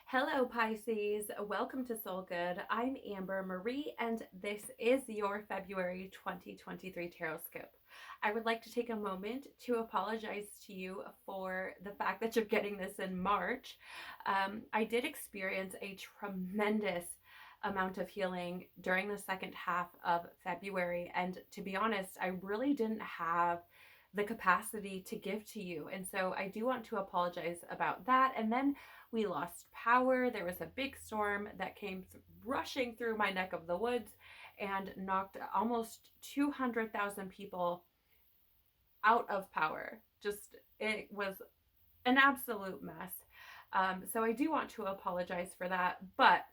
Hello, Pisces. Welcome to Soul Good. I'm Amber Marie, and this is your February 2023 Tarotscope. I would like to take a moment to apologize to you for the fact that you're getting this in March. I did experience a tremendous amount of healing during the second half of February, and to be honest, I really didn't have the capacity to give to you. And so I do want to apologize about that. And then we lost power. There was a big storm that came rushing through my neck of the woods and knocked almost 200,000 people out of power. It was an absolute mess. So I do want to apologize for that. But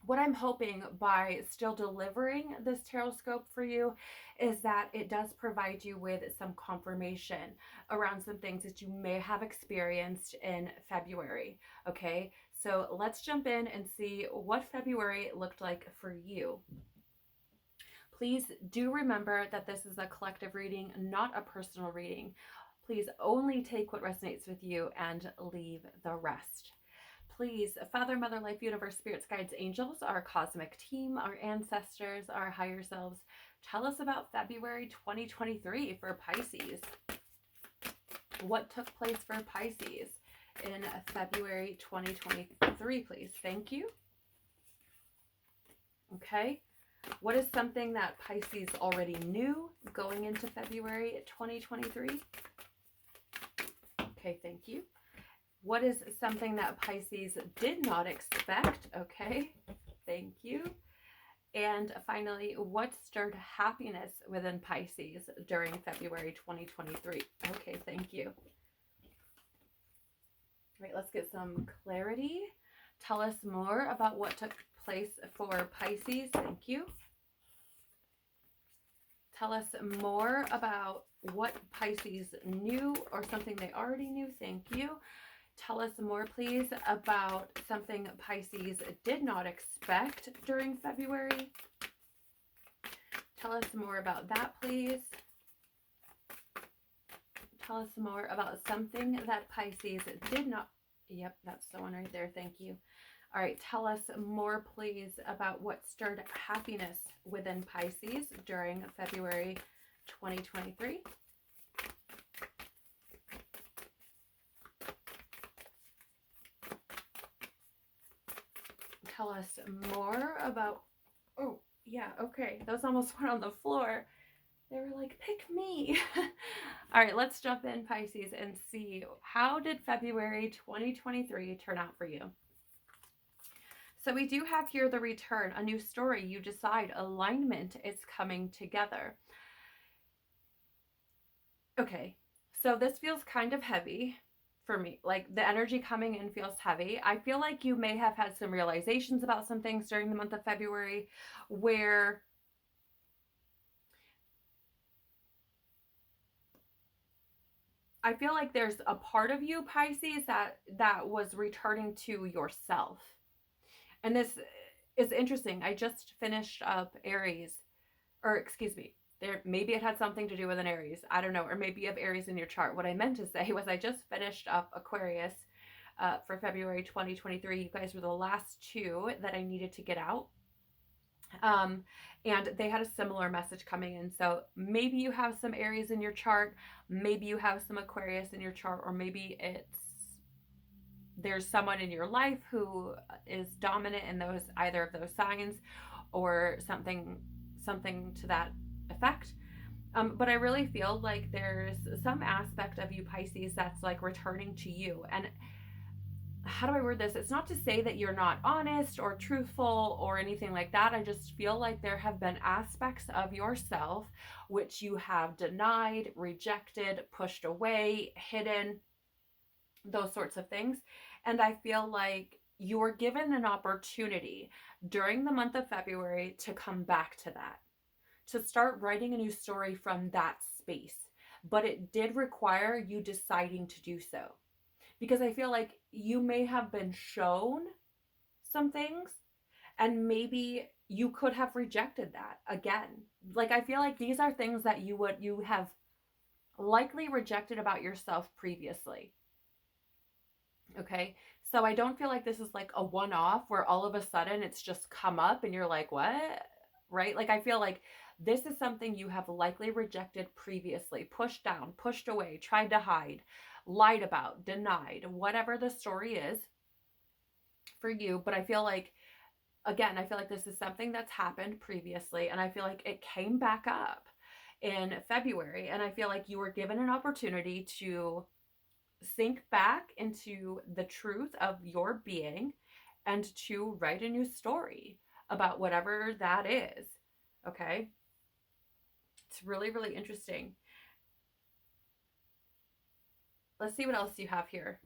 what I'm hoping by still delivering this Tarotscope for you is that it does provide you with some confirmation around some things that you may have experienced in February. Okay, so let's jump in and see what February looked like for you. Please do remember that this is a collective reading, not a personal reading. Please only take what resonates with you and leave the rest. Please, Father, Mother, Life, Universe, Spirits, Guides, Angels, our cosmic team, our ancestors, our higher selves, tell us about February 2023 for Pisces. What took place for Pisces in February 2023, please? Thank you. Okay. What is something that Pisces already knew going into February 2023? Okay, thank you. What is something that Pisces did not expect? Okay, thank you. And finally, what stirred happiness within Pisces during February 2023? Okay, thank you. All right, let's get some clarity. Tell us more about what took place for Pisces. Thank you. Tell us more about what Pisces knew or something they already knew. Thank you. Tell us more, please, about something Pisces did not expect during February. Tell us more about that, please. Tell us more about something that Pisces did not... Yep, that's the one right there. Thank you. All right, tell us more, please, about what stirred happiness within Pisces during February 2023. Tell us more about... Oh, yeah, okay. Those almost went on the floor. They were like, pick me. All right, let's jump in, Pisces, and see how did February 2023 turn out for you. So we do have here the return, a new story. You decide alignment is coming together. Okay, so this feels kind of heavy for me. Like the energy coming in feels heavy. I feel like you may have had some realizations about some things during the month of February where I feel like there's a part of you, Pisces, that was returning to yourself. And this is interesting. I just finished up Aries, or excuse me, maybe it had something to do with an Aries. I don't know, or maybe you have Aries in your chart. What I meant to say was I just finished up Aquarius for February 2023. You guys were the last two that I needed to get out. And they had a similar message coming in. So maybe you have some Aries in your chart, maybe you have some Aquarius in your chart, or maybe there's someone in your life who is dominant in either of those signs, or something to that effect. But I really feel like there's some aspect of you, Pisces, that's like returning to you. And how do I word this? It's not to say that you're not honest or truthful or anything like that. I just feel like there have been aspects of yourself which you have denied, rejected, pushed away, hidden, those sorts of things. And I feel like you were given an opportunity during the month of February to come back to that, to start writing a new story from that space. But it did require you deciding to do so. Because I feel like you may have been shown some things and maybe you could have rejected that again. Like, I feel like these are things that you have likely rejected about yourself previously. Okay. So I don't feel like this is like a one-off where all of a sudden it's just come up and you're like, what? Right? Like I feel like this is something you have likely rejected previously, pushed down, pushed away, tried to hide, lied about, denied, whatever the story is for you. But I feel like, again, I feel like this is something that's happened previously, and I feel like it came back up in February. And I feel like you were given an opportunity to sink back into the truth of your being and to write a new story about whatever that is. Okay. It's really, really interesting. Let's see what else you have here.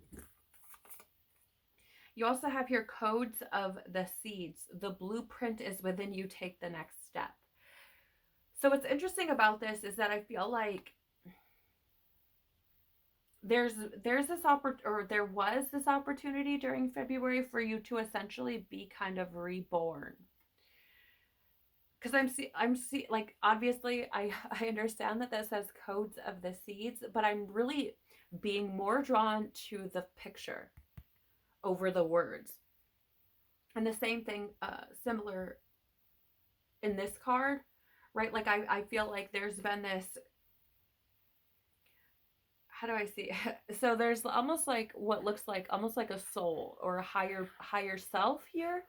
You also have here codes of the seeds. The blueprint is within you. Take the next step. So what's interesting about this is that I feel like there's this there was this opportunity during February for you to essentially be kind of reborn. Because I'm like, obviously I understand that this says codes of the seeds, but I'm really being more drawn to the picture over the words. And the same thing, similar in this card, right? Like I feel like there's been this, how do I see it? So there's almost like what looks like almost like a soul or a higher self here,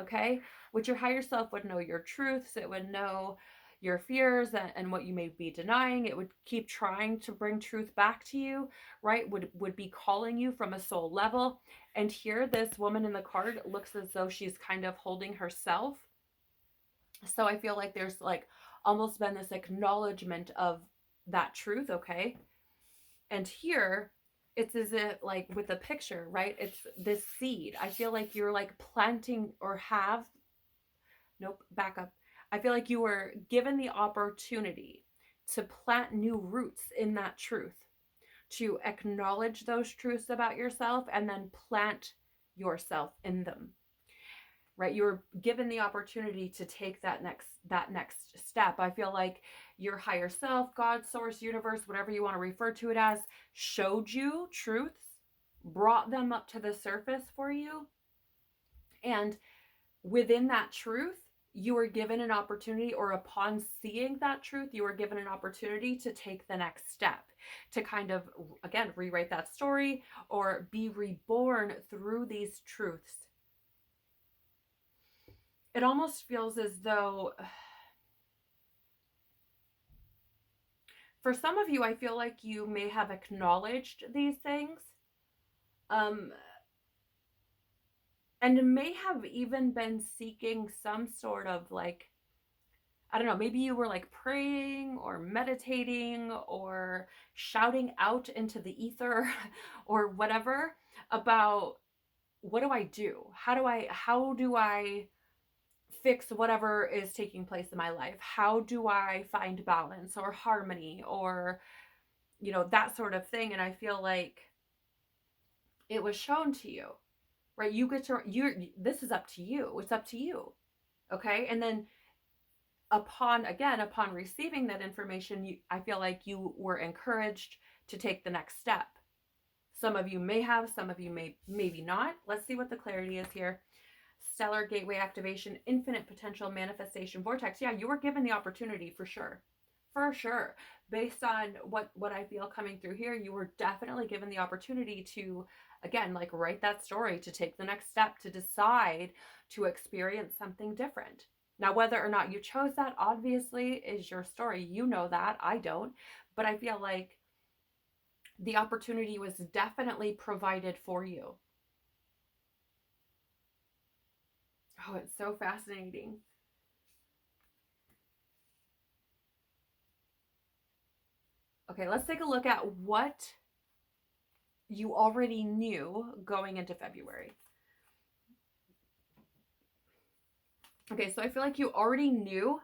okay? Which your higher self would know your truths, it would know your fears and what you may be denying. It would keep trying to bring truth back to you, right? Would be calling you from a soul level. And here this woman in the card looks as though she's kind of holding herself. So I feel like there's like almost been this acknowledgement of that truth, okay? And here it's as if, like with the picture, right? It's this seed. I feel like you're like planting or have, nope, back up. I feel like you were given the opportunity to plant new roots in that truth, to acknowledge those truths about yourself and then plant yourself in them. Right? You were given the opportunity to take that next step. I feel like your higher self, God, source, universe, whatever you want to refer to it as, showed you truths, brought them up to the surface for you. And within that truth, you were given an opportunity, or upon seeing that truth, you were given an opportunity to take the next step, to kind of, again, rewrite that story or be reborn through these truths. It almost feels as though, for some of you, I feel like you may have acknowledged these things, and may have even been seeking some sort of like, I don't know, maybe you were like praying or meditating or shouting out into the ether or whatever about, what do I do? How do I fix whatever is taking place in my life? How do I find balance or harmony or, that sort of thing? And I feel like it was shown to you, right? This is up to you. It's up to you. Okay. And then upon receiving that information, I feel like you were encouraged to take the next step. Some of you may have, some of you maybe not. Let's see what the clarity is here. Stellar gateway activation, infinite potential manifestation vortex. Yeah, you were given the opportunity for sure. For sure. Based on what I feel coming through here, you were definitely given the opportunity to, again, like write that story, to take the next step, to decide to experience something different. Now, whether or not you chose that, obviously, is your story. You know that. I don't. But I feel like the opportunity was definitely provided for you. Oh, it's so fascinating. Okay, let's take a look at what you already knew going into February. Okay, so I feel like you already knew,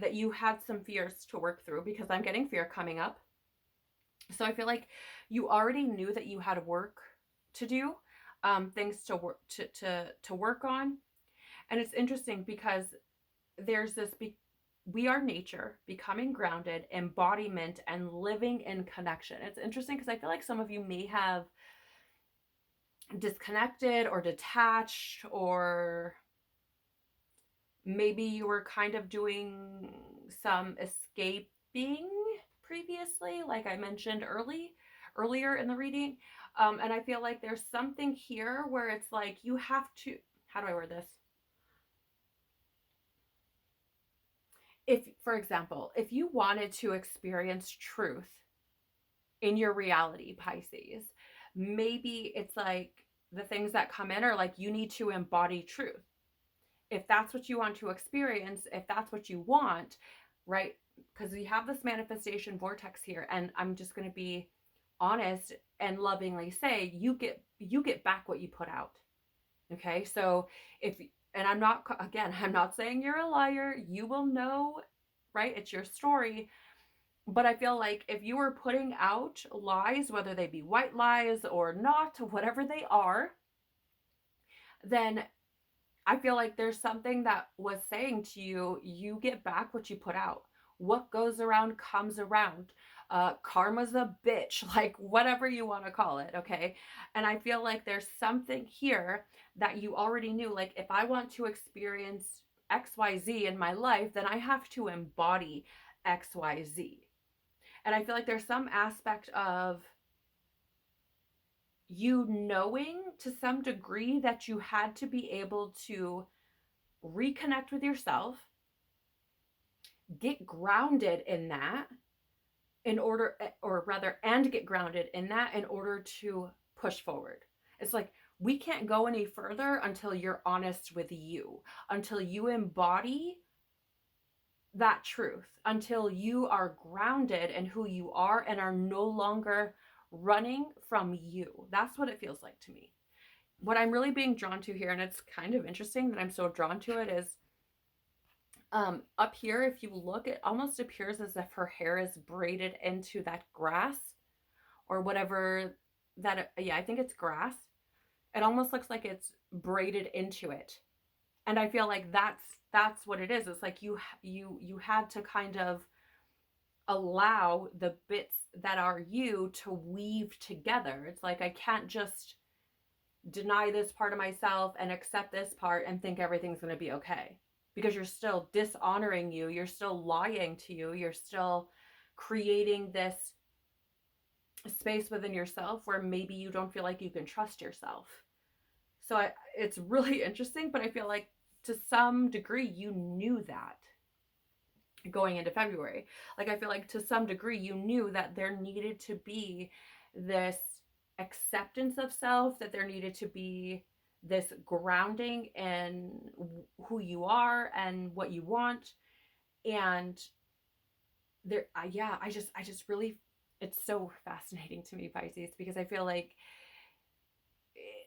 that you had some fears to work through, because I'm getting fear coming up. So I feel like you already knew that you had work to do, things to work on. And it's interesting because there's this, we are nature, becoming grounded, embodiment, and living in connection. It's interesting because I feel like some of you may have disconnected or detached, or maybe you were kind of doing some escaping previously, like I mentioned earlier in the reading. And I feel like there's something here where it's like you have to, how do I word this? If, for example, if you wanted to experience truth in your reality, Pisces, maybe it's like the things that come in are like you need to embody truth. If that's what you want to experience, if that's what you want, right? Because we have this manifestation vortex here, and I'm just going to be honest and lovingly say you get back what you put out. Okay? So if, and I'm not saying you're a liar. You will know, right? It's your story. But I feel like if you were putting out lies, whether they be white lies or not, whatever they are, then I feel like there's something that was saying to you, you get back what you put out. What goes around comes around. Karma's a bitch, like whatever you want to call it, okay? And I feel like there's something here that you already knew. Like, if I want to experience XYZ in my life, then I have to embody XYZ. And I feel like there's some aspect of you knowing to some degree that you had to be able to reconnect with yourself, get grounded in that in order, or rather, and get grounded in that in order to push forward. It's like we can't go any further until you're honest with you, until you embody that truth, until you are grounded in who you are and are no longer running from you. That's what it feels like to me. What I'm really being drawn to here, and it's kind of interesting that I'm so drawn to it, is up here, if you look, it almost appears as if her hair is braided into that grass or whatever that, yeah, I think it's grass. It almost looks like it's braided into it. And I feel like that's what it is. It's like you had to kind of allow the bits that are you to weave together. It's like I can't just deny this part of myself and accept this part and think everything's going to be okay, because you're still dishonoring you, you're still lying to you, you're still creating this space within yourself where maybe you don't feel like you can trust yourself. So it's really interesting, but I feel like to some degree you knew that going into February. Like, I feel like to some degree you knew that there needed to be this acceptance of self, that there needed to be this grounding in who you are and what you want. And there, yeah, I just really, it's so fascinating to me, Pisces, because I feel like,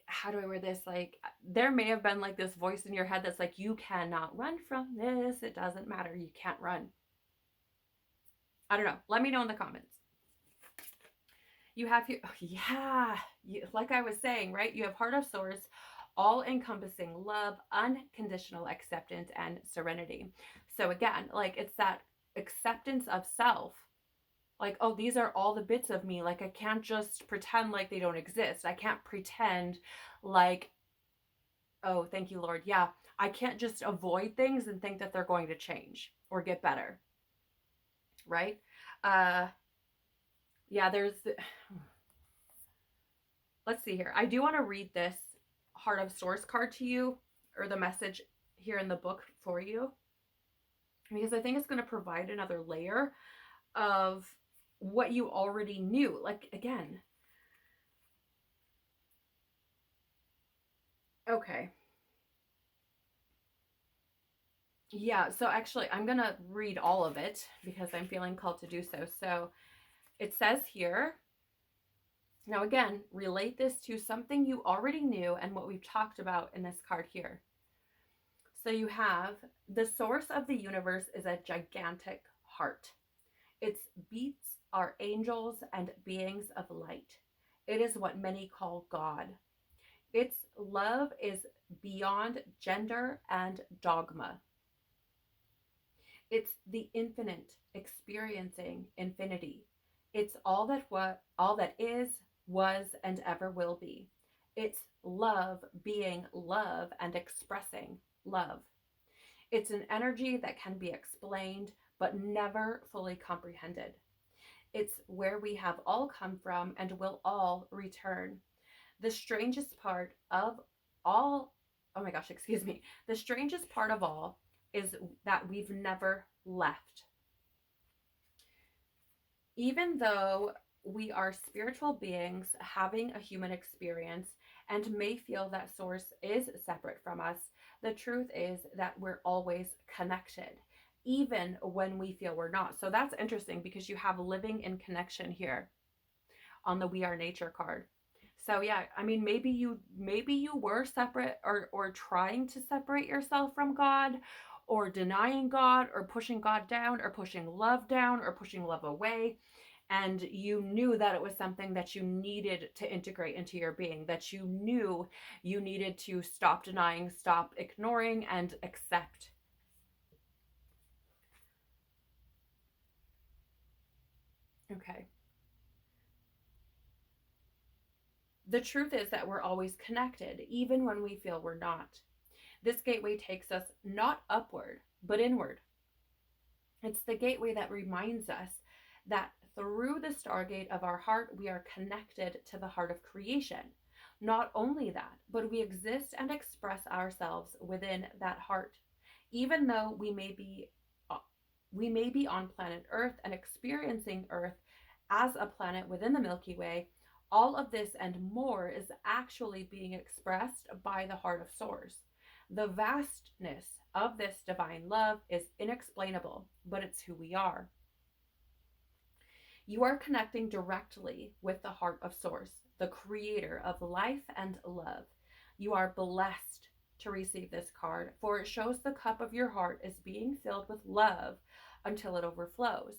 how do I word this? Like, there may have been like this voice in your head that's like, you cannot run from this. It doesn't matter. You can't run. I don't know. Let me know in the comments. You have here, yeah, like I was saying, right? You have Heart of Swords, all encompassing love, unconditional acceptance, and serenity. So again, like, it's that acceptance of self. Like, oh, these are all the bits of me. Like, I can't just pretend like they don't exist. I can't pretend like, oh, thank you, Lord. Yeah, I can't just avoid things and think that they're going to change or get better. Right? Yeah, let's see here. I do want to read this Heart of Swords card to you, or the message here in the book for you, because I think it's going to provide another layer of what you already knew. Like, again, okay. Yeah, so actually I'm going to read all of it because I'm feeling called to do so. So it says here, now again, relate this to something you already knew and what we've talked about in this card here. So you have, the source of the universe is a gigantic heart. Its beats are angels and beings of light. It is what many call God. Its love is beyond gender and dogma. It's the infinite experiencing infinity. It's all that is, was, and ever will be. It's love being love and expressing love. It's an energy that can be explained but never fully comprehended. It's where we have all come from and will all return. The strangest part of all, oh my gosh, excuse me. The strangest part of all is that we've never left. Even though we are spiritual beings having a human experience and may feel that source is separate from us, the truth is that we're always connected, even when we feel we're not. So that's interesting because you have living in connection here on the We Are Nature card. So yeah, I mean, maybe you were separate, or trying to separate yourself from God, or denying God, or pushing God down, or pushing love down, or pushing love away, and you knew that it was something that you needed to integrate into your being, that you knew you needed to stop denying, stop ignoring, and accept. Okay. The truth is that we're always connected, even when we feel we're not. This gateway takes us not upward, but inward. It's the gateway that reminds us that through the stargate of our heart, we are connected to the heart of creation. Not only that, but we exist and express ourselves within that heart. Even though we may be on planet Earth and experiencing Earth as a planet within the Milky Way, all of this and more is actually being expressed by the heart of Source. The vastness of this divine love is inexplainable, but it's who we are. You are connecting directly with the heart of Source, the creator of life and love. You are blessed to receive this card, for it shows the cup of your heart is being filled with love until it overflows.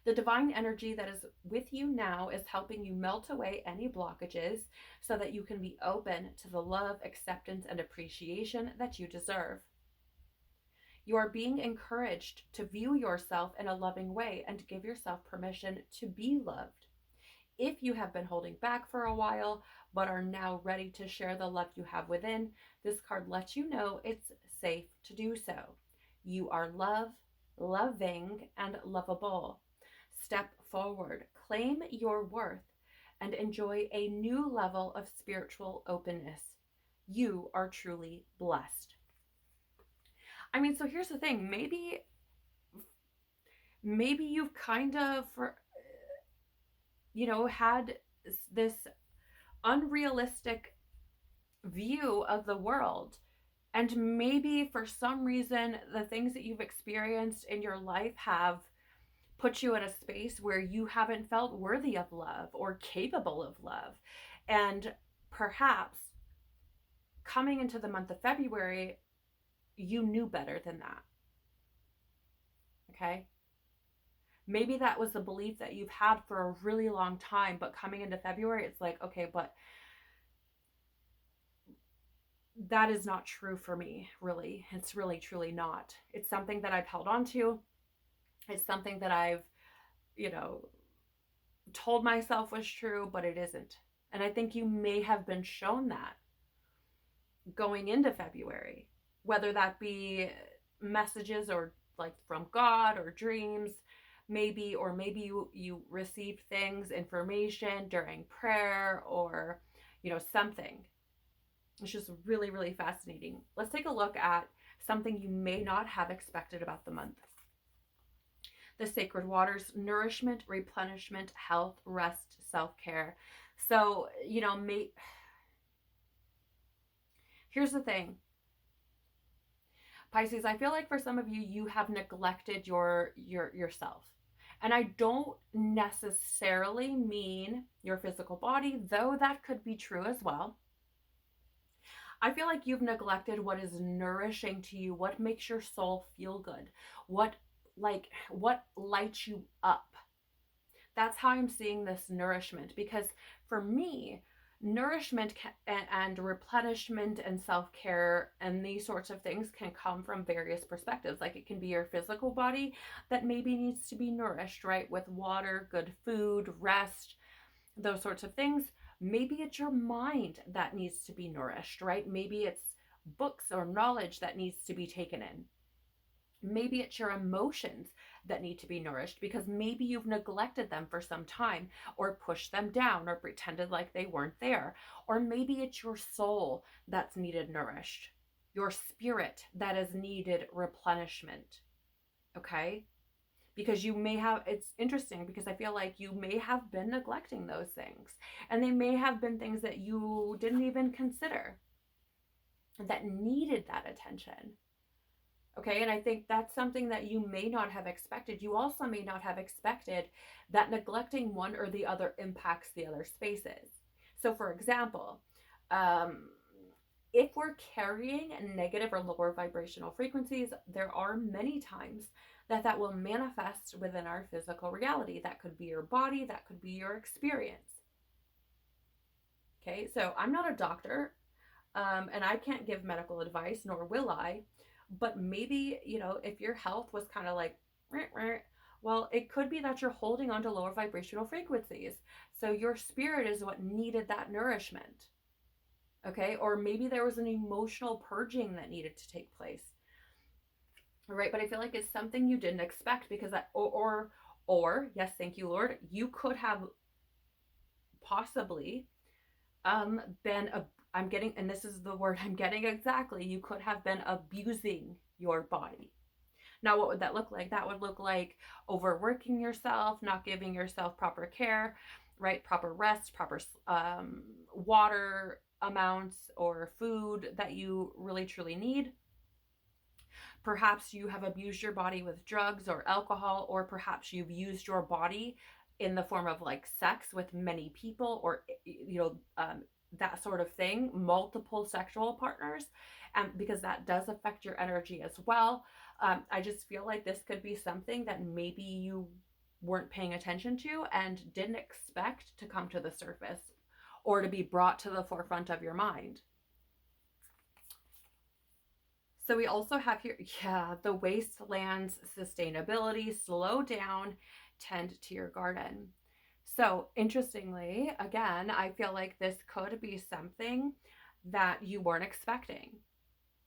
The divine energy that is with you now is helping you melt away any blockages so that you can be open to the love, acceptance, and appreciation that you deserve. You are being encouraged to view yourself in a loving way and give yourself permission to be loved. If you have been holding back for a while but are now ready to share the love you have within, this card lets you know it's safe to do so. You are loved, loving, and lovable. Step forward, claim your worth, and enjoy a new level of spiritual openness. You are truly blessed. I mean, so here's the thing. Maybe you've kind of, had this unrealistic view of the world. And maybe for some reason, the things that you've experienced in your life have put you in a space where you haven't felt worthy of love or capable of love. And perhaps coming into the month of February, you knew better than that. Okay? Maybe that was the belief that you've had for a really long time, but coming into February, it's like, okay, but that is not true for me, really. It's really, truly not. It's something that I've held on to. It's something that I've, told myself was true, but it isn't. And I think you may have been shown that going into February, whether that be messages or like from God or dreams, maybe you received things, information during prayer, or something. It's just really, really fascinating. Let's take a look at something you may not have expected about the month. The sacred waters: nourishment, replenishment, health, rest, self-care. So, here's the thing. Pisces, I feel like for some of you, you have neglected yourself. And I don't necessarily mean your physical body, though that could be true as well. I feel like you've neglected what is nourishing to you, what makes your soul feel good, what lights you up. That's how I'm seeing this nourishment, because for me, nourishment and replenishment and self-care and these sorts of things can come from various perspectives. Like, it can be your physical body that maybe needs to be nourished, right, with water, good food, rest, those sorts of things. Maybe it's your mind that needs to be nourished, right? Maybe it's books or knowledge that needs to be taken in. Maybe it's your emotions that need to be nourished because maybe you've neglected them for some time or pushed them down or pretended like they weren't there. Or maybe it's your soul that's needed nourished, your spirit that is needed replenishment. Okay? Because you may have, it's interesting because I feel like you may have been neglecting those things, and they may have been things that you didn't even consider that needed that attention. Okay, and I think that's something that you may not have expected. You also may not have expected that neglecting one or the other impacts the other spaces. So, for example, um, if we're carrying negative or lower vibrational frequencies, there are many times that will manifest within our physical reality. That could be your body, that could be your experience. Okay, so I'm not a doctor, and I can't give medical advice, nor will I. But maybe, if your health was kind of like, well, it could be that you're holding on to lower vibrational frequencies. So your spirit is what needed that nourishment. Okay. Or maybe there was an emotional purging that needed to take place. All right. But I feel like it's something you didn't expect because or yes, thank you, Lord, you could have possibly been I'm getting, and this is the word I'm getting exactly, you could have been abusing your body. Now, what would that look like? That would look like overworking yourself, not giving yourself proper care, right? Proper rest, proper water amounts or food that you really truly need. Perhaps you have abused your body with drugs or alcohol, or perhaps you've used your body in the form of like sex with many people, or that sort of thing, multiple sexual partners, because that does affect your energy as well. I just feel like this could be something that maybe you weren't paying attention to and didn't expect to come to the surface or to be brought to the forefront of your mind. So we also have here, the wastelands sustainability, slow down, tend to your garden. So interestingly, again, I feel like this could be something that you weren't expecting,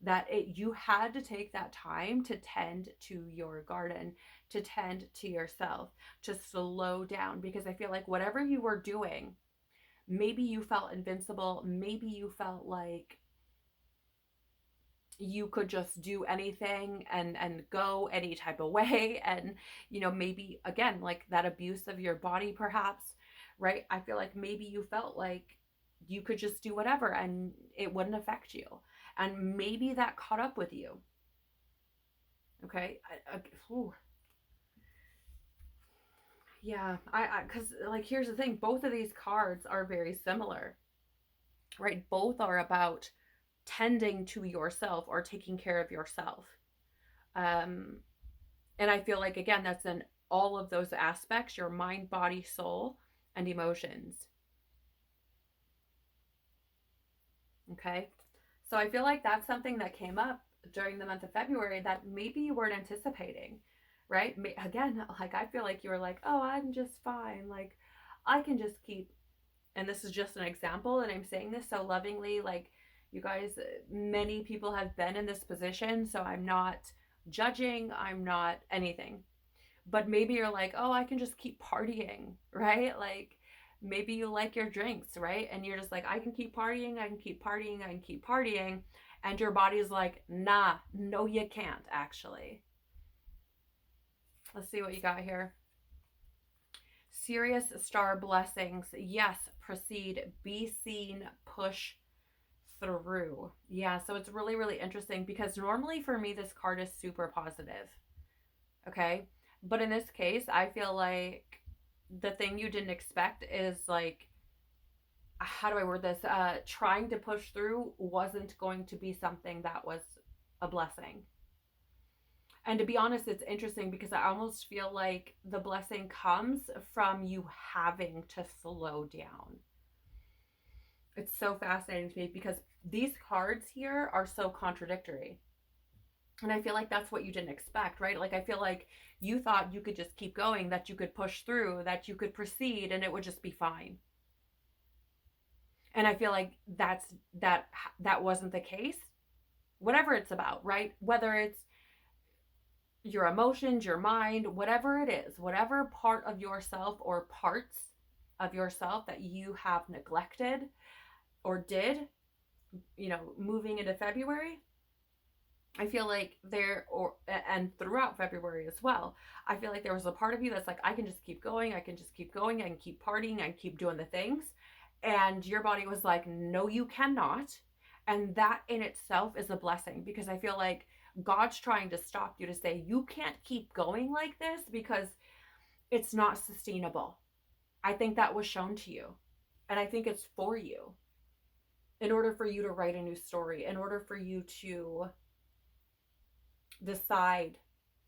that you had to take that time to tend to your garden, to tend to yourself, to slow down, because I feel like whatever you were doing, maybe you felt invincible, maybe you felt like you could just do anything and go any type of way, and maybe again, like that abuse of your body perhaps, right? I feel like maybe you felt like you could just do whatever and it wouldn't affect you, and maybe that caught up with you. Okay. Yeah, because like here's the thing, both of these cards are very similar, right? Both are about tending to yourself or taking care of yourself. And I feel like, again, that's in all of those aspects, your mind, body, soul, and emotions. Okay. So I feel like that's something that came up during the month of February that maybe you weren't anticipating, right? Again, like I feel like you were like, oh, I'm just fine. Like I can just keep, and this is just an example, and I'm saying this so lovingly, like you guys, many people have been in this position, so I'm not judging, I'm not anything. But maybe you're like, oh, I can just keep partying, right? Like maybe you like your drinks, right? And you're just like, I can keep partying, I can keep partying, I can keep partying. And your body's like, nah, no, you can't actually. Let's see what you got here. Serious star blessings. Yes, proceed, be seen, push through. Yeah, so it's really, really interesting because normally for me, this card is super positive. Okay. But in this case, I feel like the thing you didn't expect is like, how do I word this? Trying to push through wasn't going to be something that was a blessing. And to be honest, it's interesting because I almost feel like the blessing comes from you having to slow down. It's so fascinating to me because these cards here are so contradictory. And I feel like that's what you didn't expect, right? Like, I feel like you thought you could just keep going, that you could push through, that you could proceed, and it would just be fine. And I feel like that wasn't the case. Whatever it's about, right? Whether it's your emotions, your mind, whatever it is, whatever part of yourself or parts of yourself that you have neglected or did, moving into February, I feel like and throughout February as well, I feel like there was a part of you that's like, I can just keep going, I can just keep going, I can keep partying, I can keep doing the things. And your body was like, no, you cannot. And that in itself is a blessing, because I feel like God's trying to stop you to say, you can't keep going like this because it's not sustainable. I think that was shown to you. And I think it's for you, in order for you to write a new story, in order for you to decide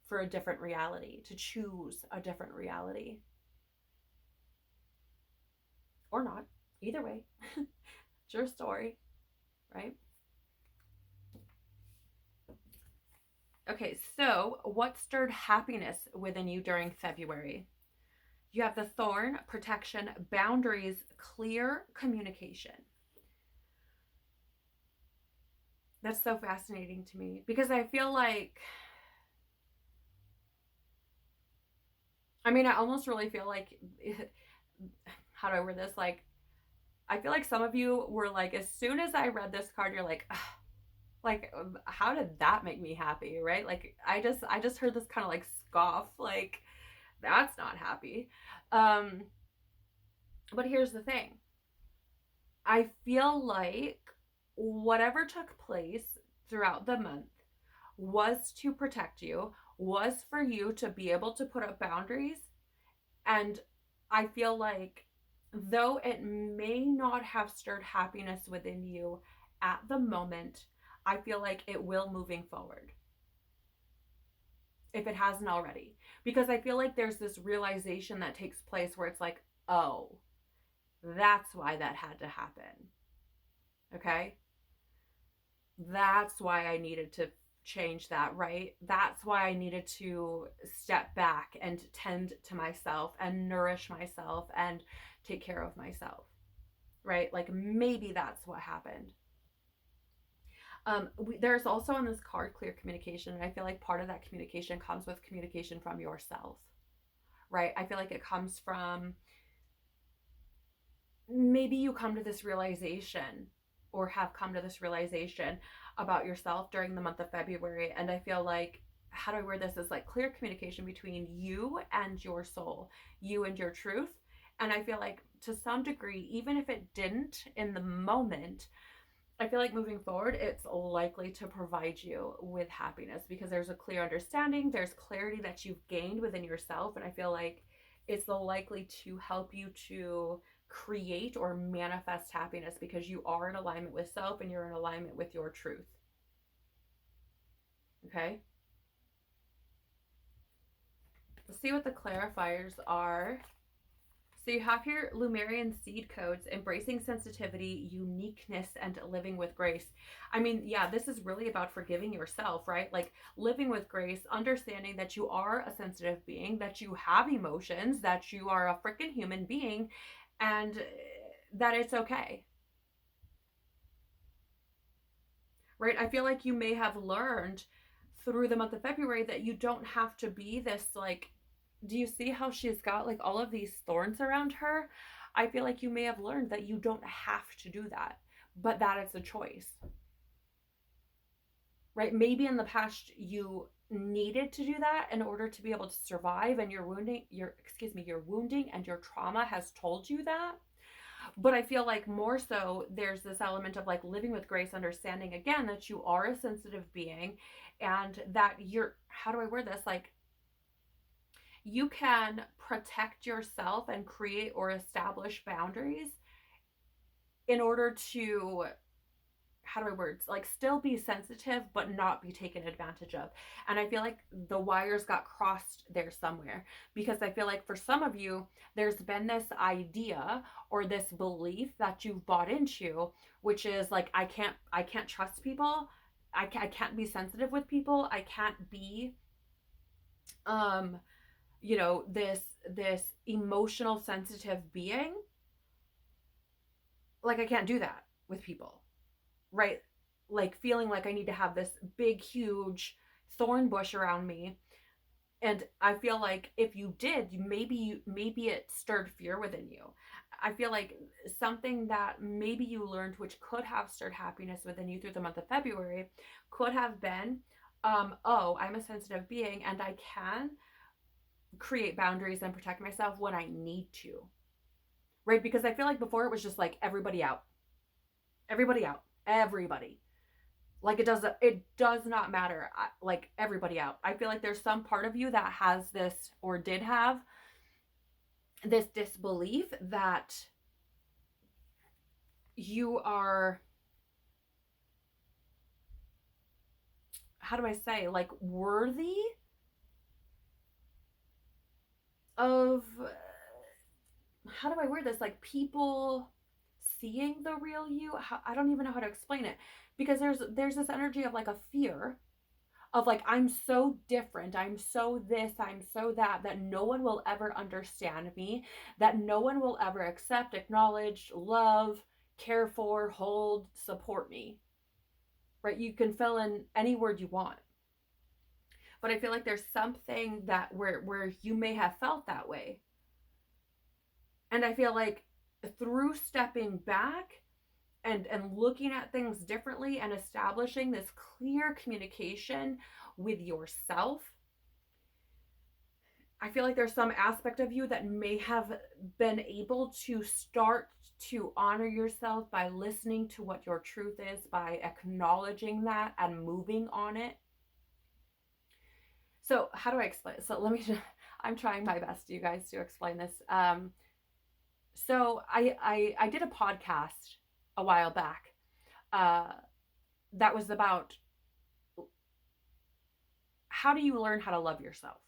for a different reality, to choose a different reality. Or not. Either way. It's your story, right? Okay, so what stirred happiness within you during February? You have the thorn, protection, boundaries, clear communication. That's so fascinating to me, because I feel like, I almost really feel like, how do I word this? Like, I feel like some of you were like, as soon as I read this card, you're like, like, how did that make me happy, right? Like, I just heard this kind of like scoff, like, that's not happy. But here's the thing. I feel like whatever took place throughout the month was to protect you, was for you to be able to put up boundaries. And I feel like, though it may not have stirred happiness within you at the moment, I feel like it will moving forward, if it hasn't already. Because I feel like there's this realization that takes place where it's like, oh, that's why that had to happen. Okay? That's why I needed to change that, right? That's why I needed to step back and tend to myself and nourish myself and take care of myself, right? Like, maybe that's what happened. There's also on this card clear communication, and I feel like part of that communication comes with communication from yourself, right? I feel like it comes from, maybe you come to this realization, or have come to this realization about yourself during the month of February. And I feel like, how do I word this, is like clear communication between you and your soul, you and your truth. And I feel like, to some degree, even if it didn't in the moment, I feel like moving forward, it's likely to provide you with happiness, because there's a clear understanding, there's clarity that you've gained within yourself. And I feel like it's likely to help you to create or manifest happiness, because you are in alignment with self and you're in alignment with your truth. Okay? Let's see what the clarifiers are. So you have here Lemurian seed codes, embracing sensitivity, uniqueness, and living with grace. Yeah, this is really about forgiving yourself, right? Like, living with grace, understanding that you are a sensitive being, that you have emotions, that you are a freaking human being, and that it's okay. Right? I feel like you may have learned through the month of February that you don't have to be this, like, do you see how she's got like all of these thorns around her? I feel like you may have learned that you don't have to do that, but that it's a choice. Right? Maybe in the past you needed to do that in order to be able to survive, and your wounding and your trauma has told you that. But I feel like more so there's this element of like living with grace, understanding again that you are a sensitive being, and that you're, how do I word this? Like, you can protect yourself and create or establish boundaries in order to, how do I word, like, still be sensitive but not be taken advantage of. And I feel like the wires got crossed there somewhere, because I feel like for some of you there's been this idea or this belief that you've bought into, which is like, I can't trust people, I can't be sensitive with people, I can't be this emotional sensitive being. like I can't do that with people, right? Like feeling like I need to have this big, huge thorn bush around me. And I feel like if you did, maybe it stirred fear within you. I feel like something that maybe you learned, which could have stirred happiness within you through the month of February, could have been, oh, I'm a sensitive being and I can create boundaries and protect myself when I need to, right? Because I feel like before it was just like everybody out, everybody out, everybody. Like it does not matter. Like everybody out. I feel like there's some part of you that has this or did have this disbelief that you are, how do I say, like worthy of, how do I word this? Like people seeing the real you. I don't even know how to explain it, because there's this energy of like a fear of like, I'm so different, I'm so this, I'm so that, that no one will ever understand me, that no one will ever accept, acknowledge, love, care for, hold, support me, right? You can fill in any word you want. But I feel like there's something that where you may have felt that way. And I feel like through stepping back and looking at things differently and establishing this clear communication with yourself, I feel like there's some aspect of you that may have been able to start to honor yourself by listening to what your truth is, by acknowledging that and moving on it. So how do I explain? So let me, I'm trying my best, you guys, to explain this. So I did a podcast a while back that was about how do you learn how to love yourself?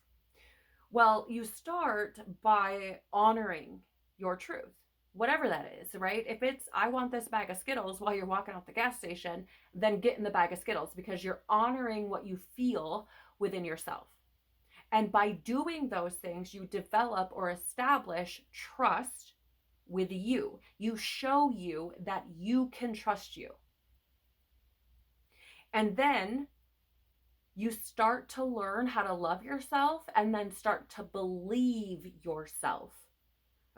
Well, you start by honoring your truth, whatever that is, right? If it's, I want this bag of Skittles while you're walking out the gas station, then get in the bag of Skittles, because you're honoring what you feel within yourself. And by doing those things, you develop or establish trust with you. You show you that you can trust you. And then you start to learn how to love yourself and then start to believe yourself.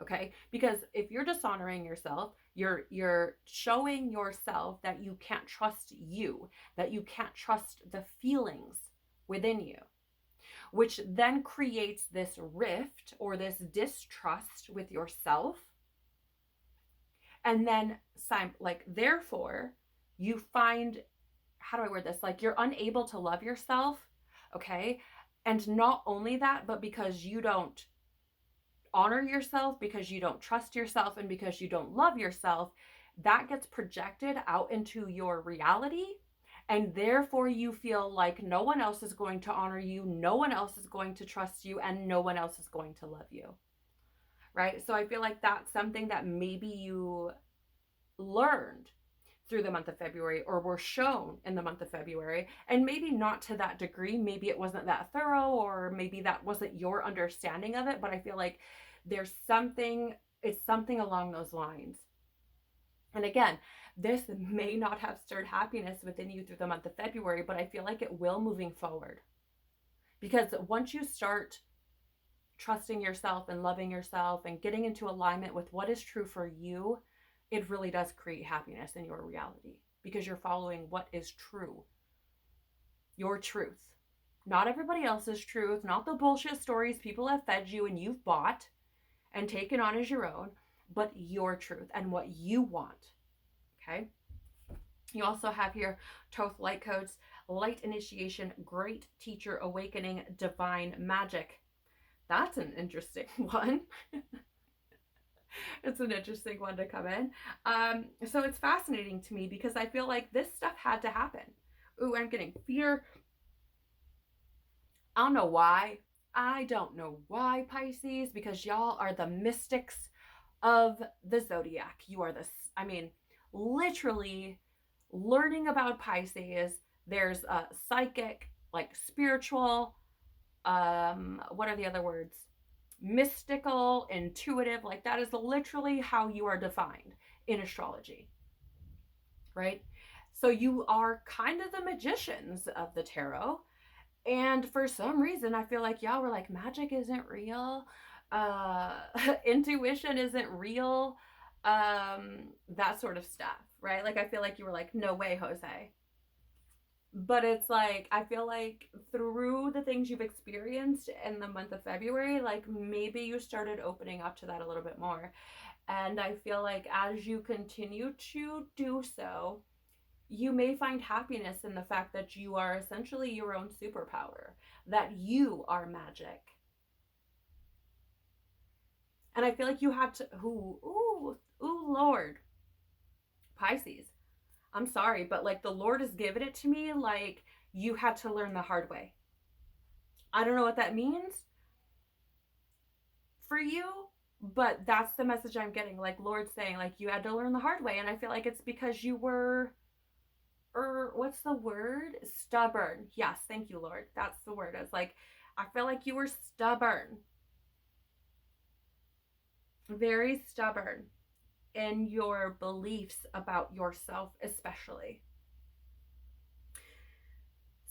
Okay? Because if you're dishonoring yourself, you're showing yourself that you can't trust you, that you can't trust the feelings within you, which then creates this rift or this distrust with yourself. And then, like, therefore, you find, how do I word this? Like, you're unable to love yourself, okay? And not only that, but because you don't honor yourself, because you don't trust yourself, and because you don't love yourself, that gets projected out into your reality. And therefore, you feel like no one else is going to honor you, no one else is going to trust you, and no one else is going to love you. Right? So I feel like that's something that maybe you learned through the month of February, or were shown in the month of February, and maybe not to that degree. Maybe it wasn't that thorough, or maybe that wasn't your understanding of it, but I feel like there's something, it's something along those lines. And again, this may not have stirred happiness within you through the month of February, but I feel like it will moving forward. Because once you start trusting yourself and loving yourself and getting into alignment with what is true for you, it really does create happiness in your reality, because you're following what is true. Your truth. Not everybody else's truth, not the bullshit stories people have fed you and you've bought and taken on as your own, but your truth and what you want. Okay? You also have here Thoth light codes, light initiation, great teacher awakening, divine magic. That's an interesting one. It's an interesting one to come in. So it's fascinating to me, because I feel like this stuff had to happen. Ooh, I'm getting fear. I don't know why. I don't know why, Pisces, because y'all are the mystics of the zodiac. You are literally learning about Pisces. There's a psychic, like spiritual, what are the other words? Mystical, intuitive, like that is literally how you are defined. in astrology, right? So you are kind of the magicians of the tarot. And for some reason, I feel like y'all were like, magic isn't real. Uh, intuition isn't real. That sort of stuff, right? Like, I feel like you were like, no way, Jose. But it's like, I feel like through the things you've experienced in the month of February, like maybe you started opening up to that a little bit more. And I feel like as you continue to do so, you may find happiness in the fact that you are essentially your own superpower, that you are magic. And I feel like you had to, Lord, Pisces. I'm sorry, but like the Lord has given it to me, like you had to learn the hard way. I don't know what that means for you, but that's the message I'm getting. Like Lord's saying, like you had to learn the hard way. And I feel like it's because you were, or what's the word? Stubborn. Yes, thank you, Lord. That's the word. It's like, I feel like you were stubborn. Very stubborn in your beliefs about yourself, especially.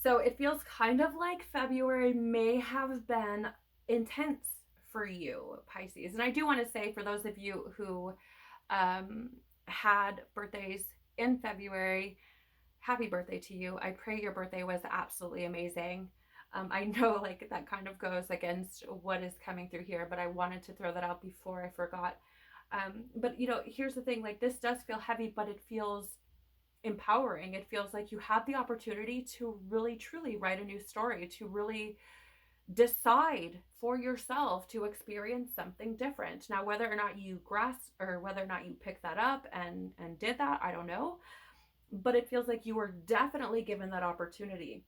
So it feels kind of like February may have been intense for you, Pisces. And I do want to say, for those of you who had birthdays in February, happy birthday to you. I pray your birthday was absolutely amazing. I know like that kind of goes against what is coming through here, but I wanted to throw that out before I forgot. But you know, here's the thing, like this does feel heavy, but it feels empowering. It feels like you have the opportunity to really truly write a new story, to really decide for yourself to experience something different. Now, whether or not you grasp or whether or not you pick that up and did that, I don't know. But it feels like you were definitely given that opportunity.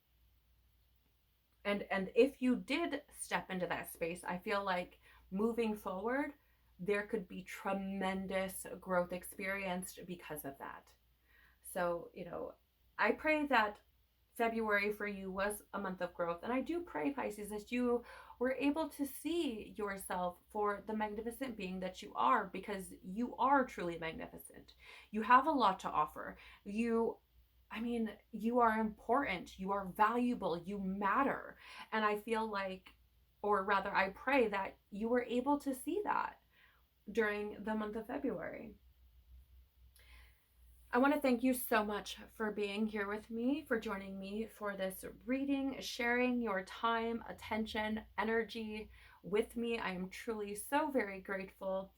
And if you did step into that space, I feel like moving forward, there could be tremendous growth experienced because of that. So, you know, I pray that February for you was a month of growth. And I do pray, Pisces, that you were able to see yourself for the magnificent being that you are, because you are truly magnificent. You have a lot to offer. You are important. You are valuable. You matter. And I feel like, or rather, I pray that you were able to see that during the month of February. I want to thank you so much for being here with me, for joining me for this reading, sharing your time, attention, energy with me. I am truly so very grateful.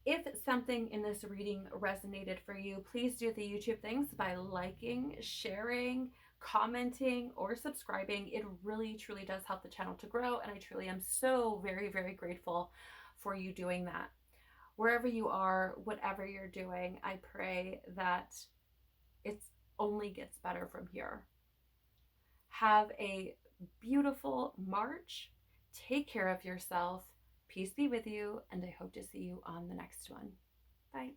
If something in this reading resonated for you, please do the YouTube things by liking, sharing, commenting, or subscribing. It really, truly does help the channel to grow, and I truly am so very, very grateful for you doing that. Wherever you are, whatever you're doing, I pray that it only gets better from here. Have a beautiful March. Take care of yourself. Peace be with you, and I hope to see you on the next one. Bye.